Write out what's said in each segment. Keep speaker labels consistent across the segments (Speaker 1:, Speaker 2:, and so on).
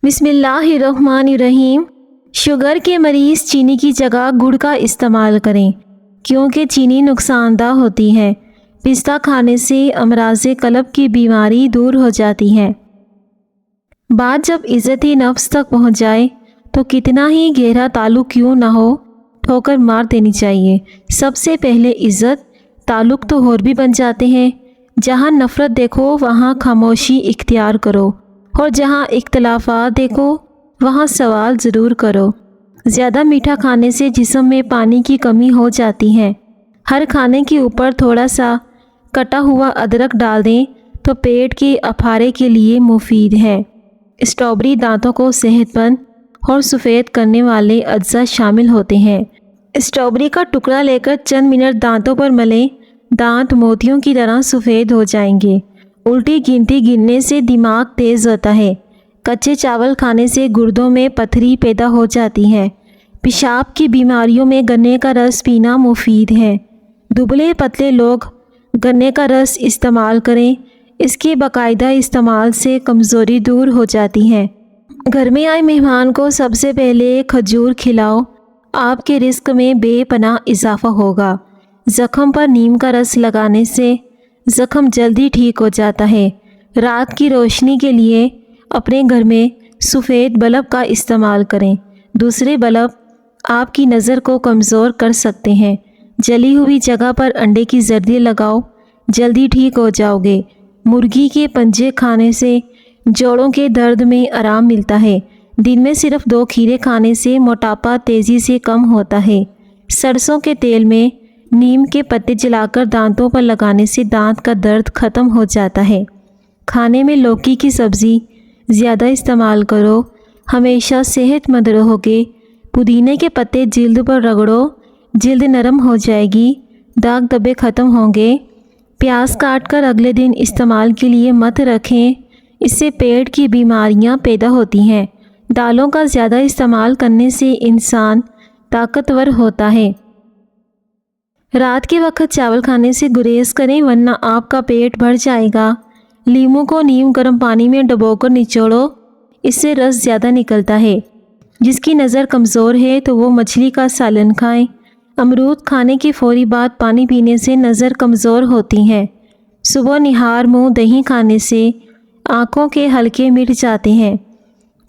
Speaker 1: بسم اللہ الرحمن الرحیم۔ شوگر کے مریض چینی کی جگہ گڑ کا استعمال کریں کیونکہ چینی نقصان دہ ہوتی ہے۔ پستہ کھانے سے امراض قلب کی بیماری دور ہو جاتی ہے۔ بات جب عزت نفس تک پہنچ جائے تو کتنا ہی گہرا تعلق کیوں نہ ہو، ٹھوکر مار دینی چاہیے۔ سب سے پہلے عزت تعلق تو اور بھی بن جاتے ہیں۔ جہاں نفرت دیکھو وہاں خاموشی اختیار کرو، اور جہاں اختلافات دیکھو وہاں سوال ضرور کرو۔ زیادہ میٹھا کھانے سے جسم میں پانی کی کمی ہو جاتی ہے۔ ہر کھانے کے اوپر تھوڑا سا کٹا ہوا ادرک ڈال دیں تو پیٹ کے افارے کے لیے مفید ہے۔ اسٹرابری دانتوں کو صحت مند اور سفید کرنے والے اجزاء شامل ہوتے ہیں۔ اسٹرابری کا ٹکڑا لے کر چند منٹ دانتوں پر ملیں، دانت موتیوں کی طرح سفید ہو جائیں گے۔ الٹی گنتی گننے سے دماغ تیز ہوتا ہے۔ کچے چاول کھانے سے گردوں میں پتھری پیدا ہو جاتی ہے۔ پیشاب کی بیماریوں میں گنے کا رس پینا مفید ہے۔ دبلے پتلے لوگ گنے کا رس استعمال کریں، اس کے باقاعدہ استعمال سے کمزوری دور ہو جاتی ہے۔ گھر میں آئے مہمان کو سب سے پہلے کھجور کھلاؤ، آپ کے رزق میں بے پناہ اضافہ ہوگا۔ زخم پر نیم کا رس لگانے سے زخم جلدی ٹھیک ہو جاتا ہے۔ رات کی روشنی کے لیے اپنے گھر میں سفید بلب کا استعمال کریں۔ دوسرے بلب آپ کی نظر کو کمزور کر سکتے ہیں۔ جلی ہوئی جگہ پر انڈے کی زردی لگاؤ، جلدی ٹھیک ہو جاؤ گے۔ مرغی کے پنجے کھانے سے جوڑوں کے درد میں آرام ملتا ہے۔ دن میں صرف 2 کھیرے کھانے سے موٹاپا تیزی سے کم ہوتا ہے۔ سرسوں کے تیل میں نیم کے پتے جلا کر دانتوں پر لگانے سے دانت کا درد ختم ہو جاتا ہے۔ کھانے میں لوکی کی سبزی زیادہ استعمال کرو، ہمیشہ صحت مند رہو گے۔ پودینے کے پتے جلد پر رگڑو، جلد نرم ہو جائے گی، داغ دھبے ختم ہوں گے۔ پیاز کاٹ کر اگلے دن استعمال کے لیے مت رکھیں، اس سے پیٹ کی بیماریاں پیدا ہوتی ہیں۔ دالوں کا زیادہ استعمال کرنے سے انسان طاقتور ہوتا ہے۔ رات کے وقت چاول کھانے سے گریز کریں ورنہ آپ کا پیٹ بھر جائے گا۔ لیموں کو نیم گرم پانی میں ڈبو کر نچوڑو، اس سے رس زیادہ نکلتا ہے۔ جس کی نظر کمزور ہے تو وہ مچھلی کا سالن کھائیں۔ امرود کھانے کے فوری بعد پانی پینے سے نظر کمزور ہوتی ہے۔ صبح نہار منہ دہی کھانے سے آنکھوں کے حلقے مٹ جاتے ہیں۔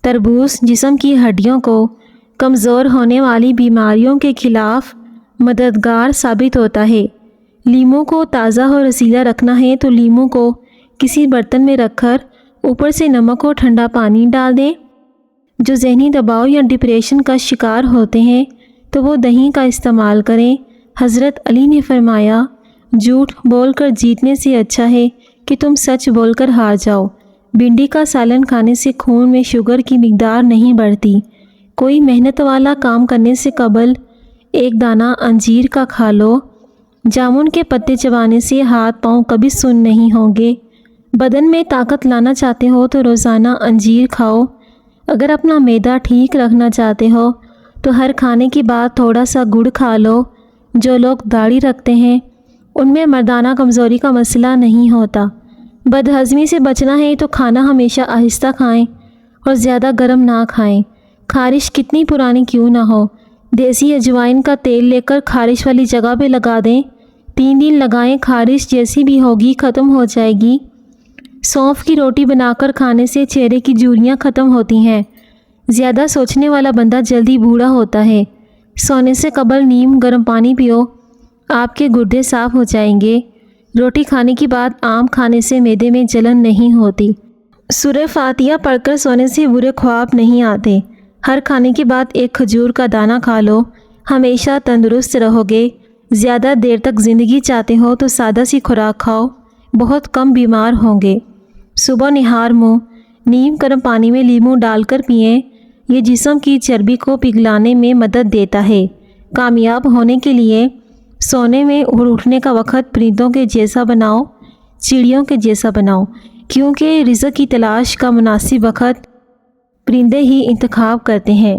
Speaker 1: تربوز جسم کی ہڈیوں کو کمزور ہونے والی بیماریوں کے خلاف مددگار ثابت ہوتا ہے۔ لیموں کو تازہ اور رسیلا رکھنا ہے تو لیموں کو کسی برتن میں رکھ کر اوپر سے نمک اور ٹھنڈا پانی ڈال دیں۔ جو ذہنی دباؤ یا ڈپریشن کا شکار ہوتے ہیں تو وہ دہی کا استعمال کریں۔ حضرت علی نے فرمایا، جھوٹ بول کر جیتنے سے اچھا ہے کہ تم سچ بول کر ہار جاؤ۔ بھنڈی کا سالن کھانے سے خون میں شوگر کی مقدار نہیں بڑھتی۔ کوئی محنت والا کام کرنے سے قبل ایک دانہ انجیر کا کھا لو۔ جامن کے پتے چبانے سے ہاتھ پاؤں کبھی سن نہیں ہوں گے۔ بدن میں طاقت لانا چاہتے ہو تو روزانہ انجیر کھاؤ۔ اگر اپنا معدہ ٹھیک رکھنا چاہتے ہو تو ہر کھانے کے بعد تھوڑا سا گڑ کھا لو۔ جو لوگ داڑھی رکھتے ہیں ان میں مردانہ کمزوری کا مسئلہ نہیں ہوتا۔ بدہضمی سے بچنا ہے تو کھانا ہمیشہ آہستہ کھائیں اور زیادہ گرم نہ کھائیں۔ خارش کتنی پرانی کیوں نہ ہو، دیسی اجوائن کا تیل لے کر خارش والی جگہ پہ لگا دیں۔ 3 دن لگائیں، خارش جیسی بھی ہوگی ختم ہو جائے گی۔ سونف کی روٹی بنا کر کھانے سے چہرے کی جھریاں ختم ہوتی ہیں۔ زیادہ سوچنے والا بندہ جلدی بوڑھا ہوتا ہے۔ سونے سے قبل نیم گرم پانی پیو، آپ کے گردے صاف ہو جائیں گے۔ روٹی کھانے کے بعد آم کھانے سے معدے میں جلن نہیں ہوتی۔ سورہ فاتحہ پڑھ کر سونے سے برے خواب نہیں آتے۔ ہر کھانے کے بعد ایک کھجور کا دانہ کھا لو، ہمیشہ تندرست رہو گے۔ زیادہ دیر تک زندگی چاہتے ہو تو سادہ سی خوراک کھاؤ، بہت کم بیمار ہوں گے۔ صبح نہار منہ نیم گرم پانی میں لیموں ڈال کر پئیں، یہ جسم کی چربی کو پگھلانے میں مدد دیتا ہے۔ کامیاب ہونے کے لیے سونے میں اور اٹھنے کا وقت پرندوں کے جیسا بناؤ، چڑیوں کے جیسا بناؤ، کیونکہ رزق کی تلاش کا مناسب وقت پرندے ہی انتخاب کرتے ہیں۔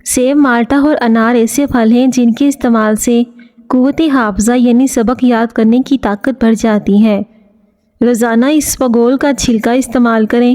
Speaker 1: سیب، مالٹا اور انار ایسے پھل ہیں جن کے استعمال سے قوت حافظہ یعنی سبق یاد کرنے کی طاقت بڑھ جاتی ہے۔ روزانہ اسپغول کا چھلکا استعمال کریں،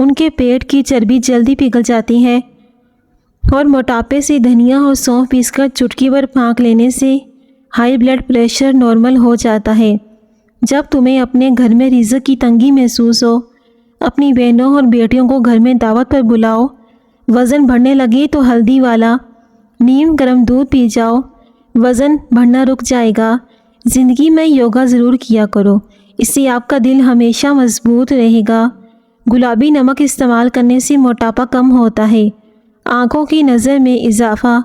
Speaker 1: ان کے پیٹ کی چربی جلدی پگھل جاتی ہے، اور موٹاپے سے دھنیا اور سونف پیس کر چٹکی بھر پھانک لینے سے ہائی بلڈ پریشر نارمل ہو جاتا ہے۔ جب تمہیں اپنے گھر میں رزق کی تنگی محسوس ہو، اپنی بہنوں اور بیٹیوں کو گھر میں دعوت پر بلاؤ، وزن بڑھنے لگے تو ہلدی والا نیم گرم دودھ پی جاؤ، وزن بڑھنا رک جائے گا۔ زندگی میں یوگا ضرور کیا کرو، اس سے آپ کا دل ہمیشہ مضبوط رہے گا۔ گلابی نمک استعمال کرنے سے موٹاپا کم ہوتا ہے۔ آنکھوں کی نظر میں اضافہ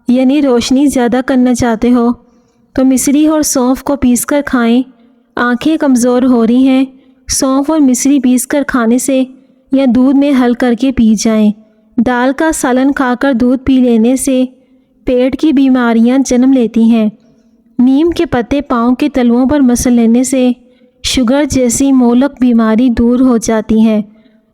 Speaker 1: یعنی روشنی زیادہ کرنا چاہتے ہو تو مصری اور سونف کو پیس کر کھائیں۔ آنکھیں کمزور ہو رہی ہیں، سونف اور مصری پیس کر کھانے سے یا دودھ میں حل کر کے پی جائیں۔ دال کا سالن کھا کر دودھ پی لینے سے پیٹ کی بیماریاں جنم لیتی ہیں۔ نیم کے پتے پاؤں کے تلوؤں پر مسل لینے سے شوگر جیسی مہلک بیماری دور ہو جاتی ہے۔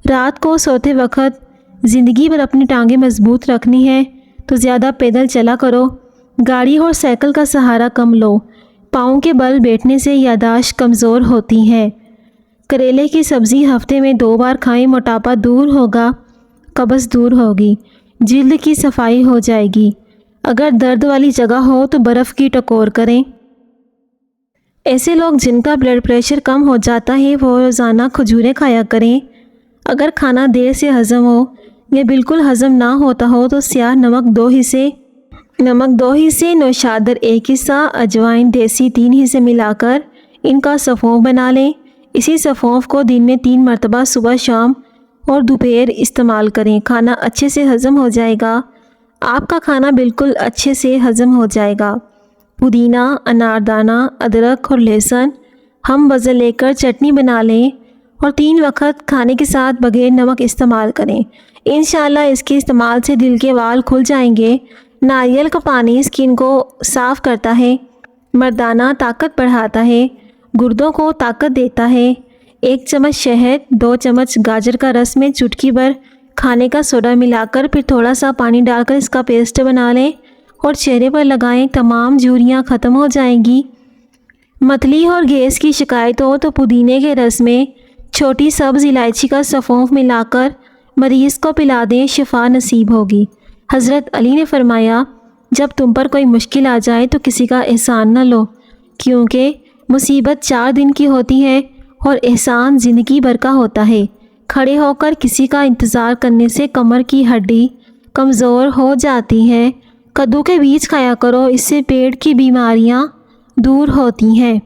Speaker 1: رات کو سوتے وقت زندگی پر اپنی ٹانگیں مضبوط رکھنی ہے تو زیادہ پیدل چلا کرو، گاڑی اور سائیکل کا سہارا کم لو۔ پاؤں کے بل بیٹھنے سے یادداشت کمزور ہوتی ہے۔ کریلے کی سبزی ہفتے میں 2 بار کھائیں، موٹاپا دور ہوگا، قبض دور ہوگی، جلد کی صفائی ہو جائے گی۔ اگر درد والی جگہ ہو تو برف کی ٹکور کریں۔ ایسے لوگ جن کا بلڈ پریشر کم ہو جاتا ہے وہ روزانہ کھجوریں کھایا کریں۔ اگر کھانا دیر سے ہضم ہو یا بالکل ہضم نہ ہوتا ہو تو سیاہ نمک 2 حصے، نوشادر 1 حصہ، اجوائن دیسی 3 حصے ملا کر ان کا سفونف بنا لیں۔ اسی سفونف کو دن میں 3 مرتبہ صبح شام اور دوپہر استعمال کریں۔ کھانا اچھے سے ہضم ہو جائے گا، آپ کا کھانا بالکل اچھے سے ہضم ہو جائے گا۔ پودینہ، اناردانہ، ادرک اور لہسن ہم وزن لے کر چٹنی بنا لیں اور 3 وقت کھانے کے ساتھ بغیر نمک استعمال کریں۔ انشاءاللہ اس کے استعمال سے دل کے وال کھل جائیں گے۔ ناریل کا پانی اسکن کو صاف کرتا ہے، مردانہ طاقت بڑھاتا ہے، گردوں کو طاقت دیتا ہے۔ 1 چمچ شہد، 2 چمچ گاجر کا رس میں چٹکی بھر کھانے کا سوڈا ملا کر پھر تھوڑا سا پانی ڈال کر اس کا پیسٹ بنا لیں اور چہرے پر لگائیں، تمام جھریاں ختم ہو جائیں گی۔ متلی اور گیس کی شکایت ہو تو پودینے کے رس میں چھوٹی سبز الائچی کا سفونف ملا کر مریض کو پلا دیں، شفا نصیب ہوگی۔ حضرت علی نے فرمایا، جب تم پر کوئی مشکل آ جائے تو کسی کا احسان نہ لو، کیونکہ مصیبت 4 دن کی ہوتی ہے اور احسان زندگی بھر کا ہوتا ہے۔ کھڑے ہو کر کسی کا انتظار کرنے سے کمر کی ہڈی کمزور ہو جاتی ہے۔ کدو کے بیج کھایا کرو، اس سے پیٹ کی بیماریاں دور ہوتی ہیں۔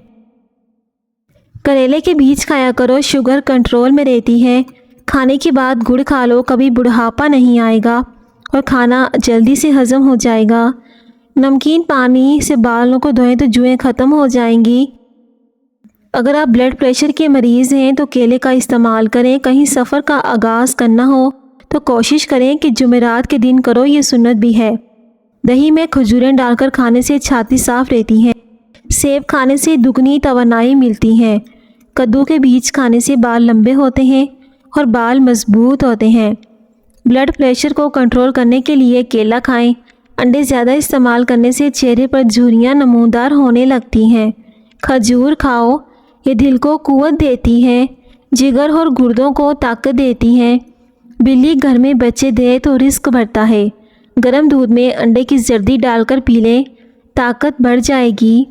Speaker 1: کریلے کے بیج کھایا کرو، شوگر کنٹرول میں رہتی ہے۔ کھانے کے بعد گڑ کھا لو، کبھی بڑھاپا نہیں آئے گا اور کھانا جلدی سے ہضم ہو جائے گا۔ نمکین پانی سے بالوں کو دھوئیں تو جوئیں ختم ہو جائیں گی۔ اگر آپ بلڈ پریشر کے مریض ہیں تو کیلے کا استعمال کریں۔ کہیں سفر کا آغاز کرنا ہو تو کوشش کریں کہ جمعرات کے دن کرو، یہ سنت بھی ہے۔ دہی میں کھجوریں ڈال کر کھانے سے چھاتی صاف رہتی ہے۔ سیب کھانے سے دگنی توانائی ملتی ہے۔ کدو کے بیج کھانے سے بال لمبے ہوتے ہیں اور بال مضبوط ہوتے ہیں۔ بلڈ پریشر کو کنٹرول کرنے کے لیے کیلا کھائیں۔ انڈے زیادہ استعمال کرنے سے چہرے پر جھریاں نمودار ہونے لگتی ہیں۔ کھجور کھاؤ، یہ دل کو قوت دیتی ہے، جگر اور گردوں کو طاقت دیتی ہے۔ بلی گھر میں بچے دے تو رزق بڑھتا ہے۔ گرم دودھ میں انڈے کی زردی ڈال کر پی لیں، طاقت بڑھ جائے گی۔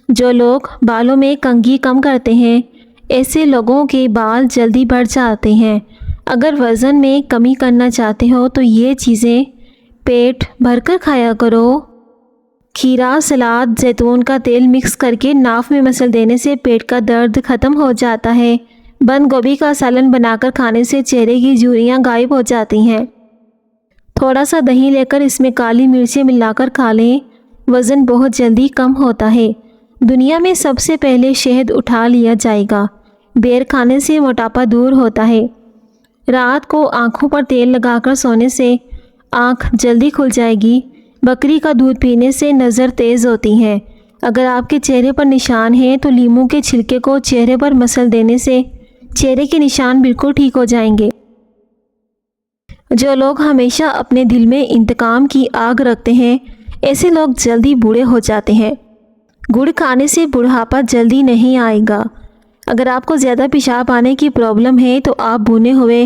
Speaker 1: جو لوگ بالوں میں کنگھی کم کرتے ہیں، ایسے لوگوں کے بال جلدی بڑھ جاتے ہیں۔ اگر وزن میں کمی کرنا چاہتے ہو تو یہ چیزیں پیٹ بھر کر کھایا کرو۔ کھیرا، سلاد، زیتون کا تیل مکس کر کے ناف میں مسل دینے سے پیٹ کا درد ختم ہو جاتا ہے۔ بند گوبھی کا سالن بنا کر کھانے سے چہرے کی جھریاں غائب ہو جاتی ہیں۔ تھوڑا سا دہی لے کر اس میں کالی مرچیں ملا کر کھا لیں، وزن بہت جلدی کم ہوتا ہے۔ دنیا میں سب سے پہلے شہد اٹھا لیا جائے گا۔ بیر کھانے سے موٹاپا دور ہوتا ہے۔ رات کو آنکھوں پر تیل لگا کر سونے سے آنکھ جلدی کھل جائے گی۔ بکری کا دودھ پینے سے نظر تیز ہوتی ہے۔ اگر آپ کے چہرے پر نشان ہیں تو لیموں کے چھلکے کو چہرے پر مسل دینے سے چہرے کے نشان بالکل ٹھیک ہو جائیں گے۔ جو لوگ ہمیشہ اپنے دل میں انتقام کی آگ رکھتے ہیں، ایسے لوگ جلدی بوڑھے ہو جاتے ہیں۔ گڑ کھانے سے بڑھاپا جلدی نہیں آئے گا۔ اگر آپ کو زیادہ پیشاب آنے کی پرابلم ہے تو آپ بھنے ہوئے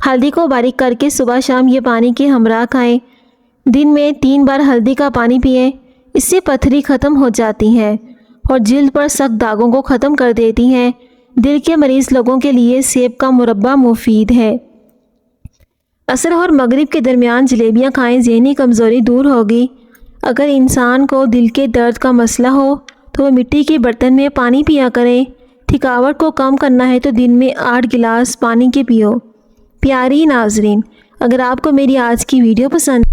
Speaker 1: ہلدی کو باریک کر کے صبح شام یہ پانی کے ہمراہ کھائیں۔ دن میں 3 بار ہلدی کا پانی پئیں، اس سے پتھری ختم ہو جاتی ہے اور جلد پر سخت داغوں کو ختم کر دیتی ہیں۔ دل کے مریض لوگوں کے لیے سیب کا مربہ مفید ہے۔ عصر اور مغرب کے درمیان جلیبیاں کھائیں، ذہنی کمزوری دور ہوگی۔ اگر انسان کو دل کے درد کا مسئلہ ہو تو وہ مٹی کے برتن میں پانی پیا کریں۔ تھکاوٹ کو کم کرنا ہے تو دن میں 8 گلاس پانی کے پیو۔ پیاری ناظرین، اگر آپ کو میری آج کی ویڈیو پسند